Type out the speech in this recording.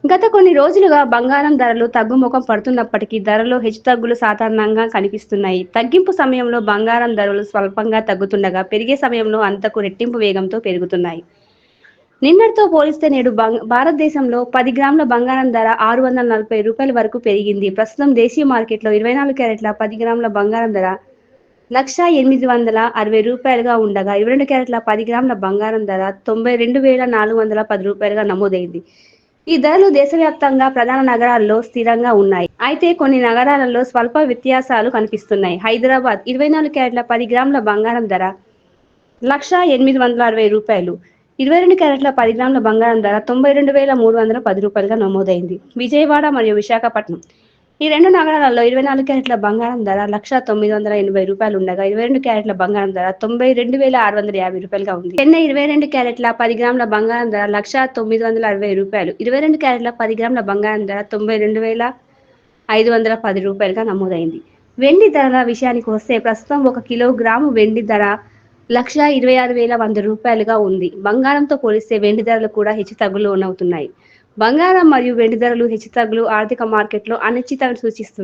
గత కొన్ని రోజులుగా బంగారం ధరలు తగ్గుముఖం పడుతున్నప్పటికీ ధరలో హెచ్చుతగ్గులు సాధారణంగా కనిపిస్తున్నాయి. తగ్గింపు సమయంలో బంగారం ధరలు స్వల్పంగా తగ్గుతుండగా, పెరిగే సమయంలో అంతకు రెట్టింపు వేగంతో పెరుగుతున్నాయి. నిన్నటితో పోలిస్తే నేడు భారతదేశంలో 10 గ్రాముల బంగారం ధర రూ. 640 వరకు పెరిగింది. ప్రస్తుతం దేశీయ మార్కెట్లో 24 క్యారెట్ల 10 గ్రాముల బంగారం ధర రూ. 1,860 ఉండగా, 22 క్యారెట్ల 10 గ్రాముల బంగారం ధర రూ. 92,410 నమోదైంది. ఈ ధరలు దేశవ్యాప్తంగా ప్రధాన నగరాల్లో స్థిరంగా ఉన్నాయి. అయితే కొన్ని నగరాలలో స్వల్ప వ్యత్యాసాలు కనిపిస్తున్నాయి. హైదరాబాద్ 24 క్యారెట్ల 10 గ్రాముల బంగారం ధర రూ. 1,860. 22 క్యారెట్ల 10 గ్రాముల బంగారం ధర రూ. 92,310 నమోదైంది. విజయవాడ మరియు విశాఖపట్నం ఈ రెండు నగరాలలో 24 క్యారెట్ల బంగారం ధర రూ. 1,980 ఉండగా, 22 క్యారెట్ల బంగారం ధర రూ. 92,650 ఉంది. చెన్నై 22 క్యారెట్ల 10 గ్రాముల బంగారం ధర రూ. 1,960. 22 క్యారెట్ల 10 గ్రాముల బంగారం ధర రూ. 92,510 నమోదైంది. వెండి ధరల విషయానికి వస్తే ప్రస్తుతం 1 కిలోగ్రాము వెండి ధర రూ. 1,26,100 ఉంది. బంగారంతో పోలిస్తే వెండి ధరలు కూడా హెచ్చుతగ్గులు లోనవుతున్నాయి. బంగారం మరియు వెండి ధరలు హెచ్చుతగ్గులు ఆర్థిక మార్కెట్లో అనిశ్చితతను సూచిస్తున్నాయి.